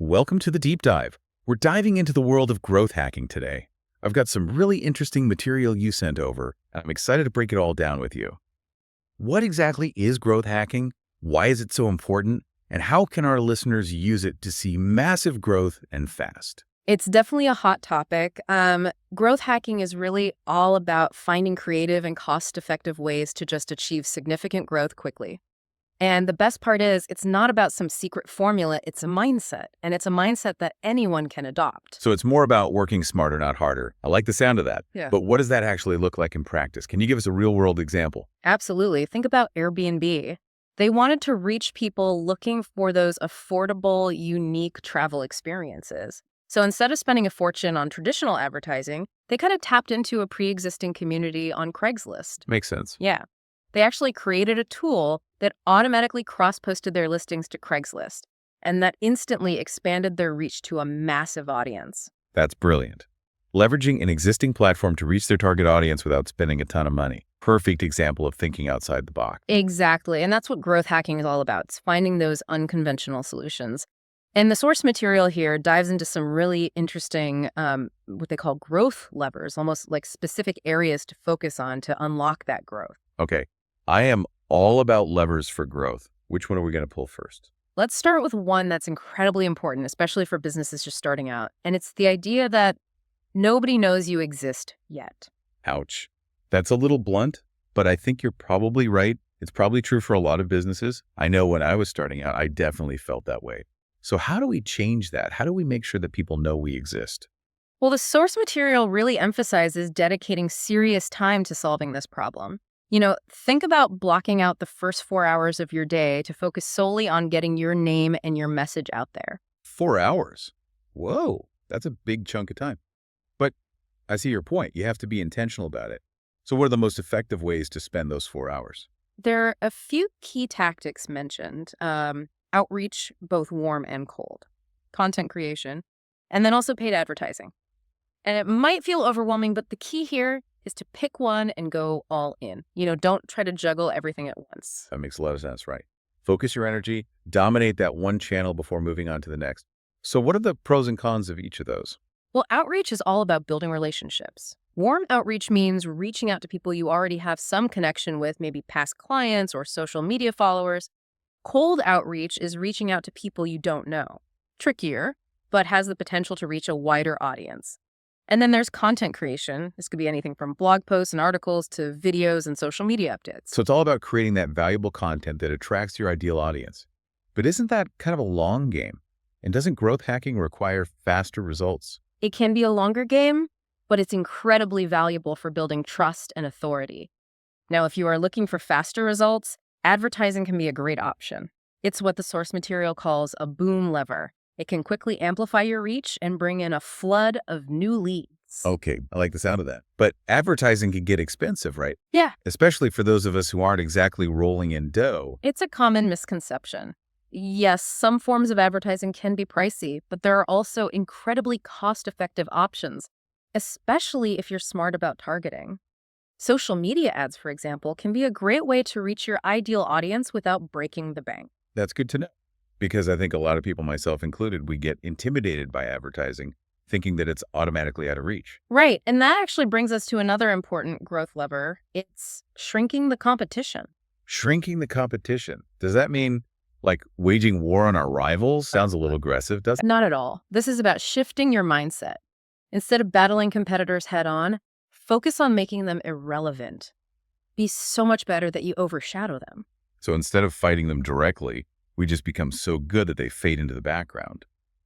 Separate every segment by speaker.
Speaker 1: Welcome to the deep dive. We're diving into the world of growth hacking today. I've got some really interesting material you sent over, and I'm excited to break it all down with you. What exactly is growth hacking? Why is it so important? And how can our listeners use it to see massive growth and fast?
Speaker 2: It's definitely a hot topic. Growth hacking is really all about finding creative and cost-effective ways to just achieve significant growth quickly. And the best part is, it's not about some secret formula, it's a mindset. And it's a mindset that anyone can adopt.
Speaker 1: So it's more about working smarter, not harder. I like the sound of that.
Speaker 2: Yeah.
Speaker 1: But what does that actually look like in practice? Can you give us a real-world example?
Speaker 2: Absolutely. Think about Airbnb. They wanted to reach people looking for those affordable, unique travel experiences. So instead of spending a fortune on traditional advertising, they kind of tapped into a pre-existing community on Craigslist.
Speaker 1: Makes sense.
Speaker 2: Yeah. They actually created a tool that automatically cross-posted their listings to Craigslist, and that instantly expanded their reach to a massive audience.
Speaker 1: That's brilliant. Leveraging an existing platform to reach their target audience without spending a ton of money. Perfect example of thinking outside the box.
Speaker 2: Exactly, and that's what growth hacking is all about. It's finding those unconventional solutions. And the source material here dives into some really interesting, what they call growth levers, almost like specific areas to focus on to unlock that growth.
Speaker 1: Okay, I am all about levers for growth. Which one are we going to pull first?
Speaker 2: Let's start with one that's incredibly important, especially for businesses just starting out. And it's the idea that nobody knows you exist yet.
Speaker 1: Ouch. That's a little blunt, but I think you're probably right. It's probably true for a lot of businesses. I know when I was starting out, I definitely felt that way. So how do we change that? How do we make sure that people know we exist?
Speaker 2: Well, the source material really emphasizes dedicating serious time to solving this problem. Think about blocking out the first 4 hours of your day to focus solely on getting your name and your message out there.
Speaker 1: 4 hours? Whoa, that's a big chunk of time. But I see your point. You have to be intentional about it. So what are the most effective ways to spend those 4 hours?
Speaker 2: There are a few key tactics mentioned. Outreach, both warm and cold, content creation, and then also paid advertising. And it might feel overwhelming, but the key here is to pick one and go all in. Don't try to juggle everything at once.
Speaker 1: That makes a lot of sense, right? Focus your energy, dominate that one channel before moving on to the next. So what are the pros and cons of each of those?
Speaker 2: Well, outreach is all about building relationships. Warm outreach means reaching out to people you already have some connection with, maybe past clients or social media followers. Cold outreach is reaching out to people you don't know. Trickier, but has the potential to reach a wider audience. And then there's content creation. This could be anything from blog posts and articles to videos and social media updates.
Speaker 1: So it's all about creating that valuable content that attracts your ideal audience. But isn't that kind of a long game? And doesn't growth hacking require faster results?
Speaker 2: It can be a longer game, but it's incredibly valuable for building trust and authority. Now, if you are looking for faster results, advertising can be a great option. It's what the source material calls a boom lever. It can quickly amplify your reach and bring in a flood of new leads.
Speaker 1: Okay, I like the sound of that. But advertising can get expensive, right?
Speaker 2: Yeah.
Speaker 1: Especially for those of us who aren't exactly rolling in dough.
Speaker 2: It's a common misconception. Yes, some forms of advertising can be pricey, but there are also incredibly cost-effective options, especially if you're smart about targeting. Social media ads, for example, can be a great way to reach your ideal audience without breaking the bank.
Speaker 1: That's good to know. Because I think a lot of people, myself included, we get intimidated by advertising, thinking that it's automatically out of reach.
Speaker 2: Right, and that actually brings us to another important growth lever. It's shrinking the competition.
Speaker 1: Shrinking the competition. Does that mean like waging war on our rivals? Sounds a little aggressive, doesn't it?
Speaker 2: Not at all. This is about shifting your mindset. Instead of battling competitors head on, focus on making them irrelevant. Be so much better that you overshadow them.
Speaker 1: So instead of fighting them directly, we just become so good that they fade into the background.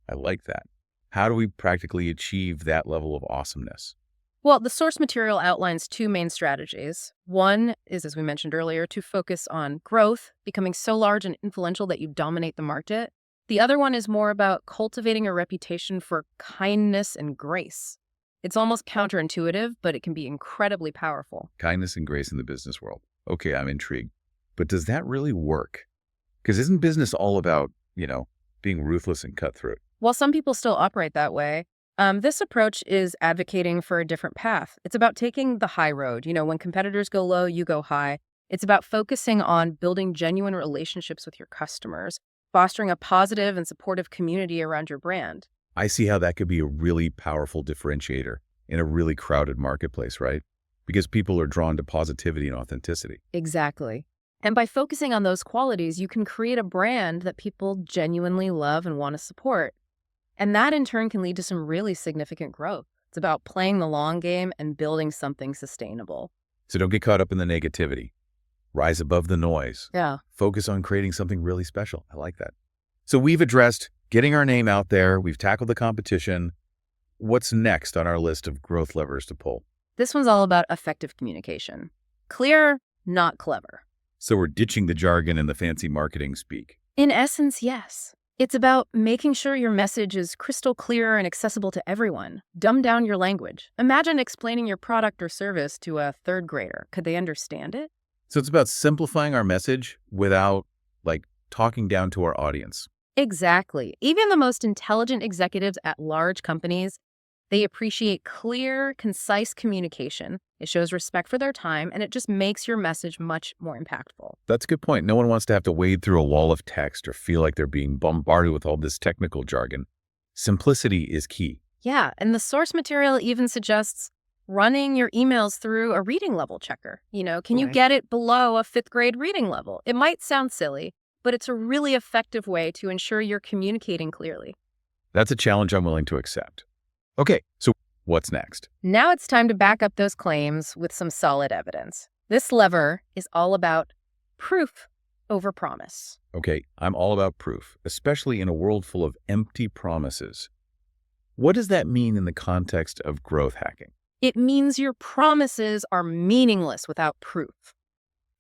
Speaker 1: I like that. How do we practically achieve that level of awesomeness?
Speaker 2: Well, the source material outlines two main strategies. One is, as we mentioned earlier, to focus on growth, becoming so large and influential that you dominate the market. The other one is more about cultivating a reputation for kindness and grace. It's almost counterintuitive, but it can be incredibly powerful.
Speaker 1: Kindness and grace in the business world. Okay, I'm intrigued. But does that really work? Because isn't business all about, being ruthless and cutthroat?
Speaker 2: While some people still operate that way, this approach is advocating for a different path. It's about taking the high road. When competitors go low, you go high. It's about focusing on building genuine relationships with your customers, fostering a positive and supportive community around your brand.
Speaker 1: I see how that could be a really powerful differentiator in a really crowded marketplace, right? Because people are drawn to positivity and authenticity.
Speaker 2: Exactly. And by focusing on those qualities, you can create a brand that people genuinely love and want to support. And that in turn can lead to some really significant growth. It's about playing the long game and building something sustainable.
Speaker 1: So don't get caught up in the negativity. Rise above the noise.
Speaker 2: Yeah.
Speaker 1: Focus on creating something really special. I like that. So we've addressed getting our name out there. We've tackled the competition. What's next on our list of growth levers to pull?
Speaker 2: This one's all about effective communication. Clear, not clever.
Speaker 1: So we're ditching the jargon and the fancy marketing speak.
Speaker 2: In essence, yes. It's about making sure your message is crystal clear and accessible to everyone. Dumb down your language. Imagine explaining your product or service to a third grader. Could they understand it?
Speaker 1: So it's about simplifying our message without, talking down to our audience.
Speaker 2: Exactly. Even the most intelligent executives at large companies, they appreciate clear, concise communication. It shows respect for their time, and it just makes your message much more impactful.
Speaker 1: That's a good point. No one wants to have to wade through a wall of text or feel like they're being bombarded with all this technical jargon. Simplicity is key.
Speaker 2: Yeah, and the source material even suggests running your emails through a reading level checker. Can you
Speaker 1: Right.
Speaker 2: get it below a fifth grade reading level? It might sound silly, but it's a really effective way to ensure you're communicating clearly.
Speaker 1: That's a challenge I'm willing to accept. Okay, so what's next?
Speaker 2: Now it's time to back up those claims with some solid evidence. This lever is all about proof over promise.
Speaker 1: Okay, I'm all about proof, especially in a world full of empty promises. What does that mean in the context of growth hacking?
Speaker 2: It means your promises are meaningless without proof.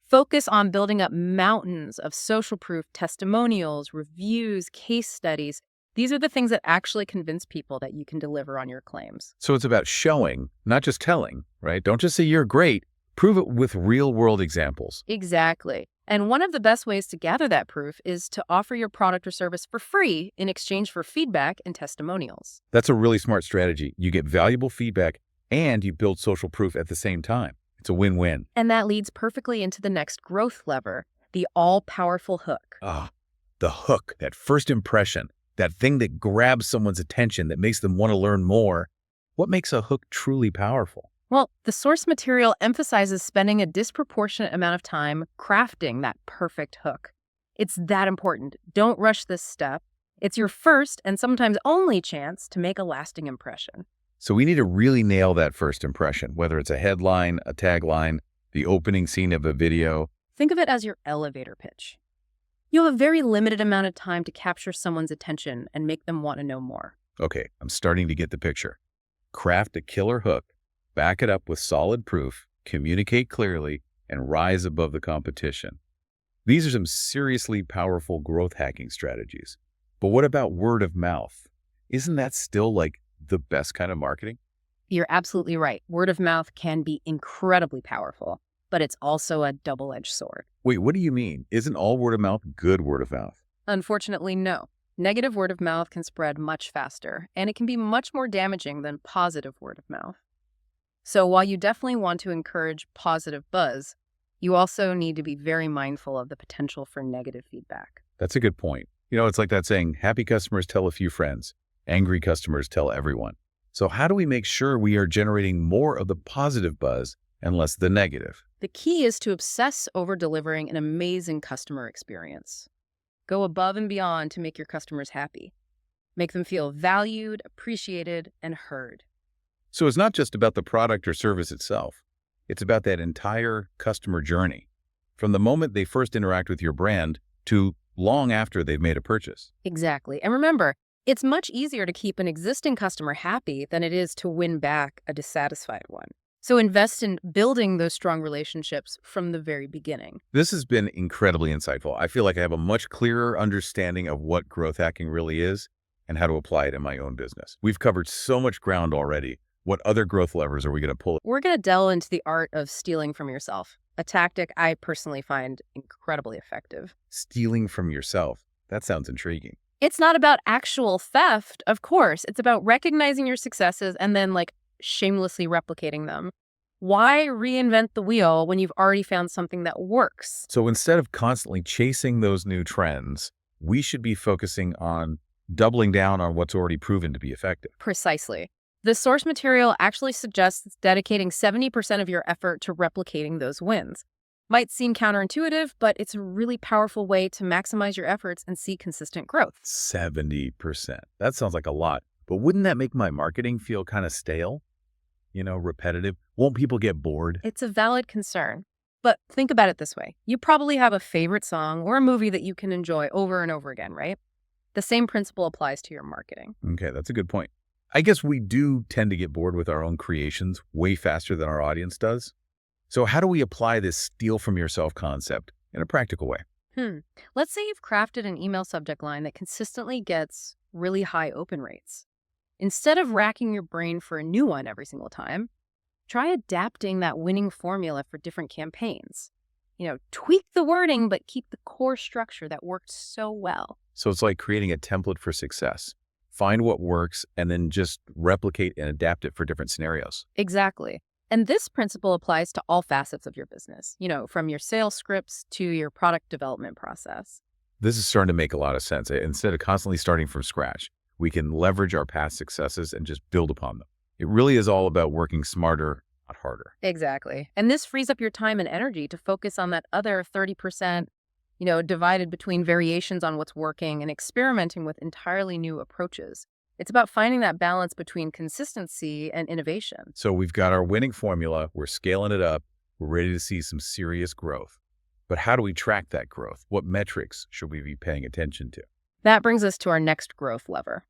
Speaker 2: Focus on building up mountains of social proof, testimonials, reviews, case studies. These are the things that actually convince people that you can deliver on your claims.
Speaker 1: So it's about showing, not just telling, right? Don't just say you're great. Prove it with real-world examples.
Speaker 2: Exactly. And one of the best ways to gather that proof is to offer your product or service for free in exchange for feedback and testimonials.
Speaker 1: That's a really smart strategy. You get valuable feedback and you build social proof at the same time. It's a win-win.
Speaker 2: And that leads perfectly into the next growth lever, the all-powerful hook.
Speaker 1: The hook, that first impression, that thing that grabs someone's attention, that makes them want to learn more. What makes a hook truly powerful?
Speaker 2: Well, the source material emphasizes spending a disproportionate amount of time crafting that perfect hook. It's that important. Don't rush this step. It's your first and sometimes only chance to make a lasting impression.
Speaker 1: So we need to really nail that first impression, whether it's a headline, a tagline, the opening scene of a video.
Speaker 2: Think of it as your elevator pitch. You have a very limited amount of time to capture someone's attention and make them want to know more.
Speaker 1: Okay, I'm starting to get the picture. Craft a killer hook, back it up with solid proof, communicate clearly, and rise above the competition. These are some seriously powerful growth hacking strategies. But what about word of mouth? Isn't that still the best kind of marketing?
Speaker 2: You're absolutely right. Word of mouth can be incredibly powerful, but it's also a double-edged sword.
Speaker 1: Wait, what do you mean? Isn't all word of mouth good word of mouth?
Speaker 2: Unfortunately, no. Negative word of mouth can spread much faster, and it can be much more damaging than positive word of mouth. So while you definitely want to encourage positive buzz, you also need to be very mindful of the potential for negative feedback.
Speaker 1: That's a good point. It's like that saying, happy customers tell a few friends, angry customers tell everyone. So how do we make sure we are generating more of the positive buzz and less the negative?
Speaker 2: The key is to obsess over delivering an amazing customer experience. Go above and beyond to make your customers happy. Make them feel valued, appreciated, and heard.
Speaker 1: So it's not just about the product or service itself. It's about that entire customer journey, from the moment they first interact with your brand to long after they've made a purchase.
Speaker 2: Exactly. And remember, it's much easier to keep an existing customer happy than it is to win back a dissatisfied one. So invest in building those strong relationships from the very beginning.
Speaker 1: This has been incredibly insightful. I feel like I have a much clearer understanding of what growth hacking really is and how to apply it in my own business. We've covered so much ground already. What other growth levers are we going to pull?
Speaker 2: We're going to delve into the art of stealing from yourself, a tactic I personally find incredibly effective.
Speaker 1: Stealing from yourself. That sounds intriguing.
Speaker 2: It's not about actual theft, of course. It's about recognizing your successes and then shamelessly replicating them. Why reinvent the wheel when you've already found something that works?
Speaker 1: So instead of constantly chasing those new trends, we should be focusing on doubling down on what's already proven to be effective.
Speaker 2: Precisely. The source material actually suggests dedicating 70% of your effort to replicating those wins. Might seem counterintuitive, but it's a really powerful way to maximize your efforts and see consistent growth.
Speaker 1: 70%. That sounds like a lot. But wouldn't that make my marketing feel kind of stale? Repetitive? Won't people get bored?
Speaker 2: It's a valid concern. But think about it this way. You probably have a favorite song or a movie that you can enjoy over and over again, right? The same principle applies to your marketing.
Speaker 1: Okay, that's a good point. I guess we do tend to get bored with our own creations way faster than our audience does. So how do we apply this steal from yourself concept in a practical way?
Speaker 2: Let's say you've crafted an email subject line that consistently gets really high open rates. Instead of racking your brain for a new one every single time, try adapting that winning formula for different campaigns. Tweak the wording, but keep the core structure that worked so well.
Speaker 1: So it's like creating a template for success. Find what works and then just replicate and adapt it for different scenarios.
Speaker 2: Exactly. And this principle applies to all facets of your business, from your sales scripts to your product development process.
Speaker 1: This is starting to make a lot of sense. Instead of constantly starting from scratch, we can leverage our past successes and just build upon them. It really is all about working smarter, not harder.
Speaker 2: Exactly. And this frees up your time and energy to focus on that other 30%, divided between variations on what's working and experimenting with entirely new approaches. It's about finding that balance between consistency and innovation.
Speaker 1: So we've got our winning formula, we're scaling it up, we're ready to see some serious growth. But how do we track that growth? What metrics should we be paying attention to?
Speaker 2: That brings us to our next growth lever,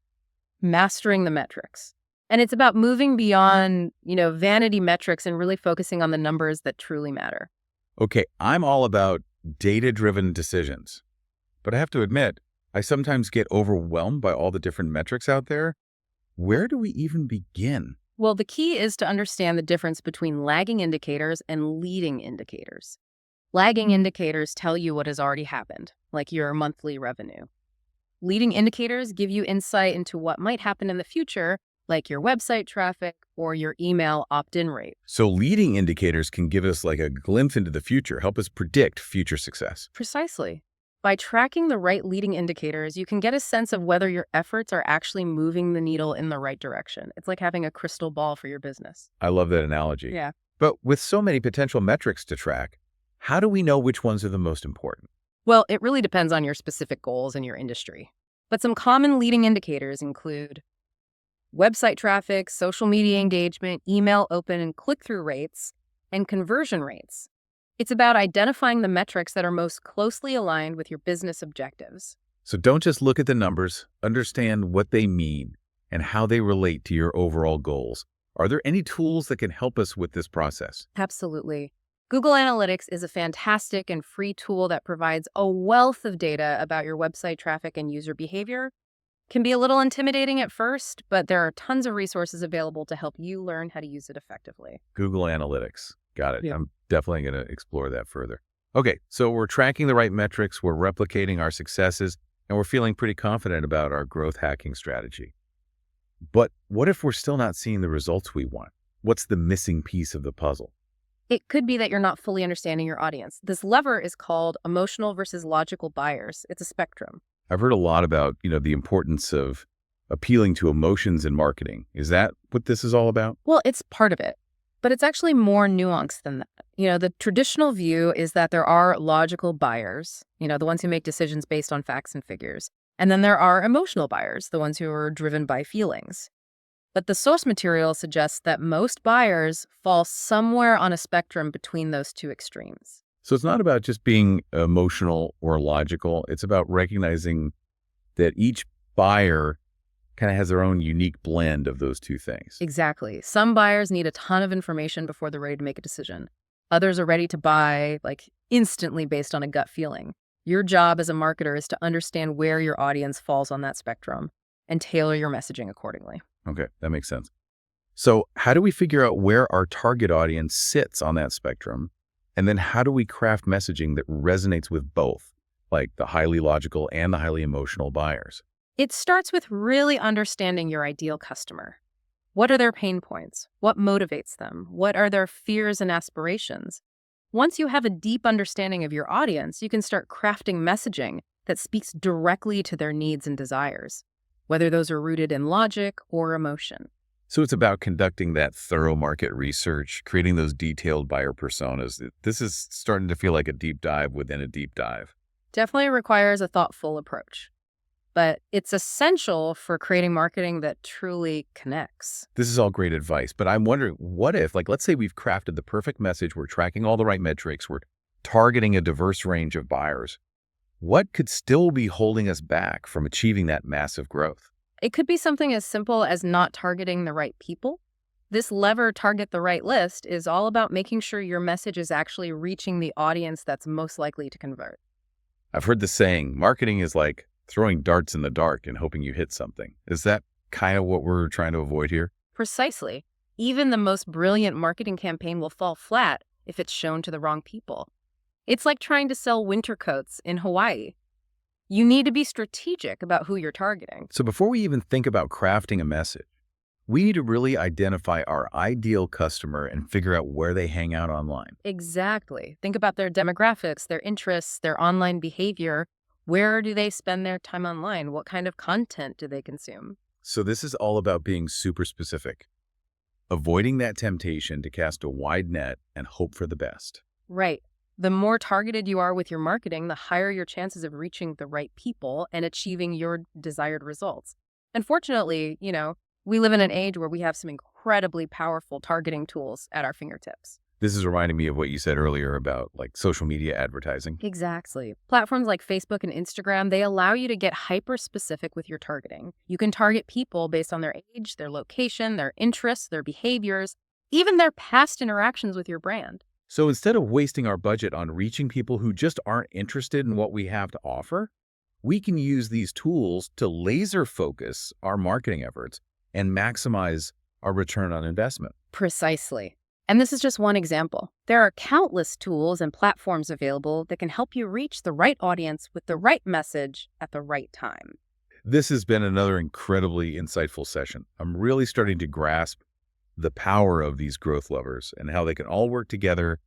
Speaker 2: mastering the metrics. And it's about moving beyond, vanity metrics and really focusing on the numbers that truly matter.
Speaker 1: Okay, I'm all about data-driven decisions. But I have to admit, I sometimes get overwhelmed by all the different metrics out there. Where do we even begin?
Speaker 2: Well, the key is to understand the difference between lagging indicators and leading indicators. Lagging indicators tell you what has already happened, like your monthly revenue. Leading indicators give you insight into what might happen in the future, like your website traffic or your email opt-in rate.
Speaker 1: So leading indicators can give us like a glimpse into the future, help us predict future success.
Speaker 2: Precisely. By tracking the right leading indicators, you can get a sense of whether your efforts are actually moving the needle in the right direction. It's like having a crystal ball for your business.
Speaker 1: I love that analogy.
Speaker 2: Yeah.
Speaker 1: But with so many potential metrics to track, how do we know which ones are the most important?
Speaker 2: Well, it really depends on your specific goals and your industry. But some common leading indicators include website traffic, social media engagement, email open and click-through rates, and conversion rates. It's about identifying the metrics that are most closely aligned with your business objectives.
Speaker 1: So don't just look at the numbers, understand what they mean and how they relate to your overall goals. Are there any tools that can help us with this process?
Speaker 2: Absolutely. Google Analytics is a fantastic and free tool that provides a wealth of data about your website traffic and user behavior. Can be a little intimidating at first, but there are tons of resources available to help you learn how to use it effectively.
Speaker 1: Google Analytics. Got it.
Speaker 2: Yeah.
Speaker 1: I'm definitely going to explore that further. Okay, so we're tracking the right metrics, we're replicating our successes, and we're feeling pretty confident about our growth hacking strategy. But what if we're still not seeing the results we want? What's the missing piece of the puzzle?
Speaker 2: It could be that you're not fully understanding your audience. This lever is called emotional versus logical buyers. It's a spectrum.
Speaker 1: I've heard a lot about, the importance of appealing to emotions in marketing. Is that what this is all about?
Speaker 2: Well, it's part of it, but it's actually more nuanced than that. The traditional view is that there are logical buyers, the ones who make decisions based on facts and figures. And then there are emotional buyers, the ones who are driven by feelings. But the source material suggests that most buyers fall somewhere on a spectrum between those two extremes.
Speaker 1: So it's not about just being emotional or logical. It's about recognizing that each buyer kind of has their own unique blend of those two things.
Speaker 2: Exactly. Some buyers need a ton of information before they're ready to make a decision. Others are ready to buy instantly based on a gut feeling. Your job as a marketer is to understand where your audience falls on that spectrum and tailor your messaging accordingly.
Speaker 1: Okay, that makes sense. So how do we figure out where our target audience sits on that spectrum? And then how do we craft messaging that resonates with both, like the highly logical and the highly emotional buyers?
Speaker 2: It starts with really understanding your ideal customer. What are their pain points? What motivates them? What are their fears and aspirations? Once you have a deep understanding of your audience, you can start crafting messaging that speaks directly to their needs and desires, whether those are rooted in logic or emotion.
Speaker 1: So it's about conducting that thorough market research, creating those detailed buyer personas. This is starting to feel like a deep dive within a deep dive.
Speaker 2: Definitely requires a thoughtful approach, but it's essential for creating marketing that truly connects.
Speaker 1: This is all great advice, but I'm wondering, what if, like, let's say we've crafted the perfect message, we're tracking all the right metrics, we're targeting a diverse range of buyers. What could still be holding us back from achieving that massive growth?
Speaker 2: It could be something as simple as not targeting the right people. This lever, target the right list, is all about making sure your message is actually reaching the audience that's most likely to convert.
Speaker 1: I've heard the saying, marketing is like throwing darts in the dark and hoping you hit something. Is that kind of what we're trying to avoid here?
Speaker 2: Precisely. Even the most brilliant marketing campaign will fall flat if it's shown to the wrong people. It's like trying to sell winter coats in Hawaii. You need to be strategic about who you're targeting.
Speaker 1: So before we even think about crafting a message, we need to really identify our ideal customer and figure out where they hang out online.
Speaker 2: Exactly. Think about their demographics, their interests, their online behavior. Where do they spend their time online? What kind of content do they consume?
Speaker 1: So this is all about being super specific, avoiding that temptation to cast a wide net and hope for the best.
Speaker 2: Right. The more targeted you are with your marketing, the higher your chances of reaching the right people and achieving your desired results. Unfortunately, we live in an age where we have some incredibly powerful targeting tools at our fingertips.
Speaker 1: This is reminding me of what you said earlier about like social media advertising.
Speaker 2: Exactly. Platforms like Facebook and Instagram, they allow you to get hyper-specific with your targeting. You can target people based on their age, their location, their interests, their behaviors, even their past interactions with your brand.
Speaker 1: So instead of wasting our budget on reaching people who just aren't interested in what we have to offer, we can use these tools to laser focus our marketing efforts and maximize our return on investment.
Speaker 2: Precisely. And this is just one example. There are countless tools and platforms available that can help you reach the right audience with the right message at the right time.
Speaker 1: This has been another incredibly insightful session. I'm really starting to grasp the power of these growth levers and how they can all work together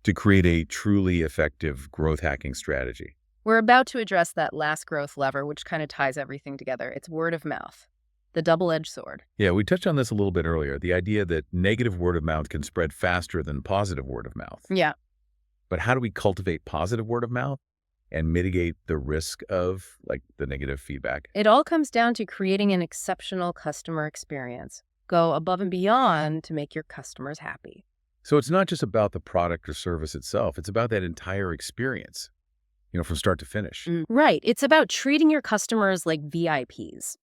Speaker 1: to create a truly effective growth hacking strategy.
Speaker 2: We're about to address that last growth lever, which kind of ties everything together. It's word of mouth, the double-edged sword.
Speaker 1: Yeah, we touched on this a little bit earlier, the idea that negative word of mouth can spread faster than positive word of mouth.
Speaker 2: Yeah.
Speaker 1: But how do we cultivate positive word of mouth and mitigate the risk of like the negative feedback?
Speaker 2: It all comes down to creating an exceptional customer experience. Go above and beyond to make your customers happy.
Speaker 1: So it's not just about the product or service itself. It's about that entire experience, from start to finish.
Speaker 2: Right. It's about treating your customers like VIPs,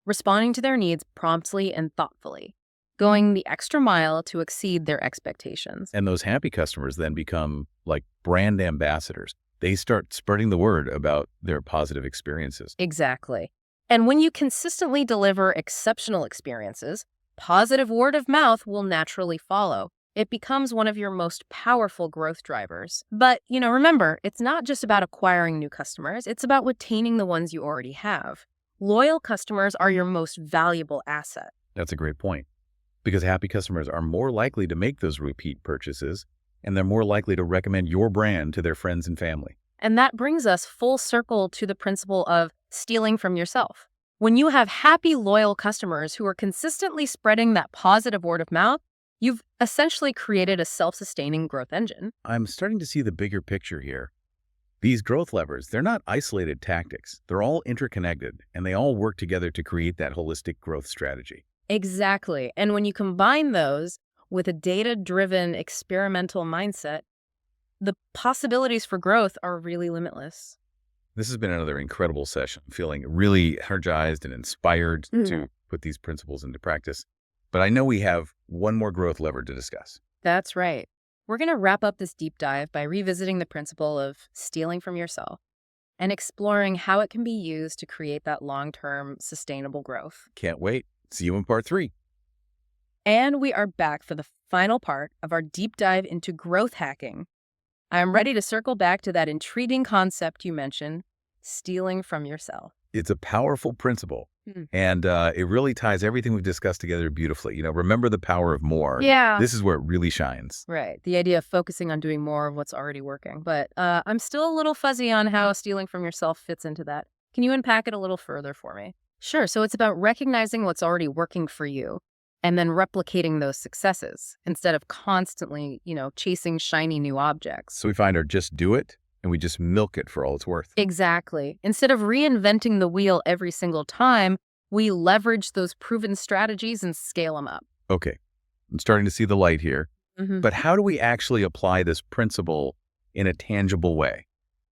Speaker 2: responding to their needs promptly and thoughtfully, going the extra mile to exceed their expectations.
Speaker 1: And those happy customers then become like brand ambassadors. They start spreading the word about their positive experiences.
Speaker 2: Exactly. And when you consistently deliver exceptional experiences, positive word of mouth will naturally follow. It becomes one of your most powerful growth drivers. But, remember, it's not just about acquiring new customers. It's about retaining the ones you already have. Loyal customers are your most valuable asset.
Speaker 1: That's a great point, because happy customers are more likely to make those repeat purchases, and they're more likely to recommend your brand to their friends and family.
Speaker 2: And that brings us full circle to the principle of stealing from yourself. When you have happy, loyal customers who are consistently spreading that positive word of mouth, you've essentially created a self-sustaining growth engine.
Speaker 1: I'm starting to see the bigger picture here. These growth levers, they're not isolated tactics. They're all interconnected, and they all work together to create that holistic growth strategy.
Speaker 2: Exactly. And when you combine those with a data-driven experimental mindset, the possibilities for growth are really limitless.
Speaker 1: This has been another incredible session. I'm feeling really energized and inspired to put these principles into practice. But I know we have one more growth lever to discuss.
Speaker 2: That's right. We're going to wrap up this deep dive by revisiting the principle of stealing from yourself and exploring how it can be used to create that long-term sustainable growth.
Speaker 1: Can't wait. See you in part 3.
Speaker 2: And we are back for the final part of our deep dive into growth hacking. I'm ready to circle back to that intriguing concept you mentioned, stealing from yourself.
Speaker 1: It's a powerful principle,
Speaker 2: Mm.
Speaker 1: and it really ties everything we've discussed together beautifully. Remember the power of more.
Speaker 2: Yeah.
Speaker 1: This is where it really shines.
Speaker 2: Right. The idea of focusing on doing more of what's already working. But I'm still a little fuzzy on how stealing from yourself fits into that. Can you unpack it a little further for me? Sure. So it's about recognizing what's already working for you and then replicating those successes instead of constantly, chasing shiny new objects.
Speaker 1: So we find our just do it, and we just milk it for all it's worth.
Speaker 2: Exactly. Instead of reinventing the wheel every single time, we leverage those proven strategies and scale them up.
Speaker 1: Okay, I'm starting to see the light here.
Speaker 2: Mhm.
Speaker 1: But how do we actually apply this principle in a tangible way?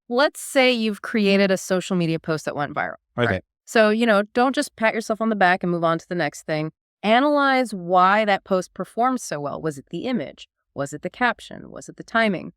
Speaker 2: Let's say you've created a social media post that went viral.
Speaker 1: Okay.
Speaker 2: Right? So, don't just pat yourself on the back and move on to the next thing. Analyze why that post performed so well. Was it the image? Was it the caption? Was it the timing?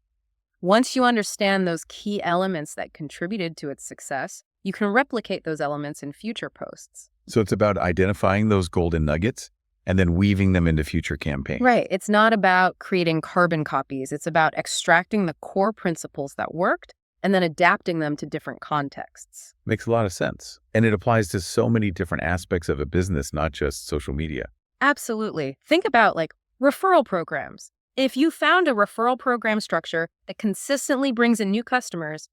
Speaker 2: Once you understand those key elements that contributed to its success, you can replicate those elements in future posts.
Speaker 1: So it's about identifying those golden nuggets and then weaving them into future campaigns.
Speaker 2: Right. It's not about creating carbon copies. It's about extracting the core principles that worked and then adapting them to different contexts.
Speaker 1: Makes a lot of sense. And it applies to so many different aspects of a business, not just social media.
Speaker 2: Absolutely. Think about referral programs. If you found a referral program structure that consistently brings in new customers,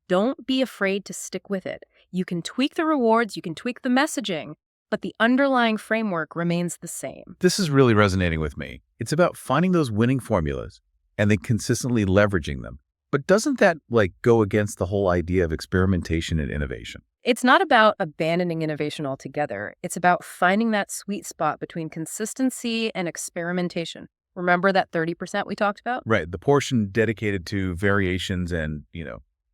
Speaker 2: don't be afraid to stick with it. You can tweak the rewards, you can tweak the messaging, but the underlying framework remains the same.
Speaker 1: This is really resonating with me. It's about finding those winning formulas and then consistently leveraging them. But doesn't that go against the whole idea of experimentation and innovation?
Speaker 2: It's not about abandoning innovation altogether. It's about finding that sweet spot between consistency and experimentation. Remember that 30% we talked about?
Speaker 1: Right. The portion dedicated to variations and,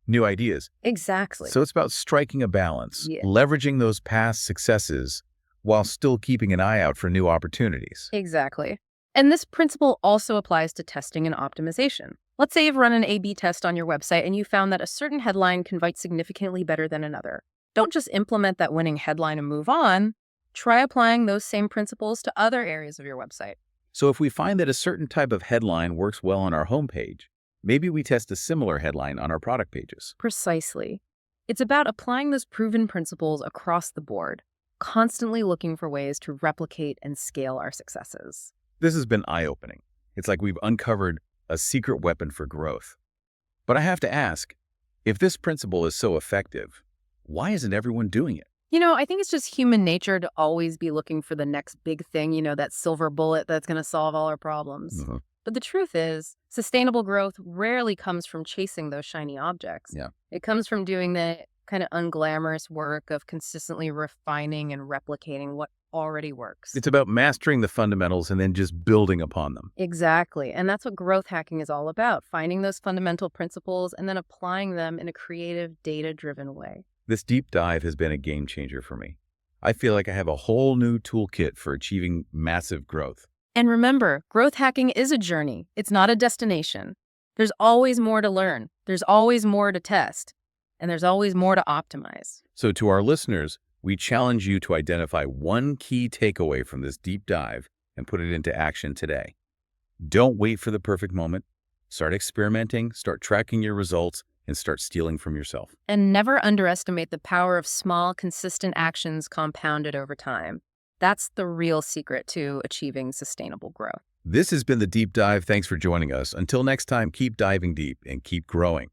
Speaker 1: new ideas.
Speaker 2: Exactly.
Speaker 1: So it's about striking a balance,
Speaker 2: Yeah.
Speaker 1: leveraging those past successes while still keeping an eye out for new opportunities.
Speaker 2: Exactly. And this principle also applies to testing and optimization. Let's say you've run an A/B test on your website and you found that a certain headline converts significantly better than another. Don't just implement that winning headline and move on. Try applying those same principles to other areas of your website.
Speaker 1: So if we find that a certain type of headline works well on our homepage, maybe we test a similar headline on our product pages.
Speaker 2: Precisely. It's about applying those proven principles across the board, constantly looking for ways to replicate and scale our successes.
Speaker 1: This has been eye-opening. It's like we've uncovered a secret weapon for growth. But I have to ask, if this principle is so effective, why isn't everyone doing it?
Speaker 2: I think it's just human nature to always be looking for the next big thing, that silver bullet that's going to solve all our problems.
Speaker 1: Mhm.
Speaker 2: But the truth is, sustainable growth rarely comes from chasing those shiny objects.
Speaker 1: Yeah.
Speaker 2: It comes from doing the kind of unglamorous work of consistently refining and replicating what already works.
Speaker 1: It's about mastering the fundamentals and then just building upon them.
Speaker 2: Exactly. And that's what growth hacking is all about, finding those fundamental principles and then applying them in a creative, data-driven way.
Speaker 1: This deep dive has been a game changer for me. I feel like I have a whole new toolkit for achieving massive growth.
Speaker 2: And remember, growth hacking is a journey. It's not a destination. There's always more to learn. There's always more to test. And there's always more to optimize.
Speaker 1: So to our listeners, we challenge you to identify one key takeaway from this deep dive and put it into action today. Don't wait for the perfect moment. Start experimenting, start tracking your results, and start stealing from yourself.
Speaker 2: And never underestimate the power of small, consistent actions compounded over time. That's the real secret to achieving sustainable growth.
Speaker 1: This has been the Deep Dive. Thanks for joining us. Until next time, keep diving deep and keep growing.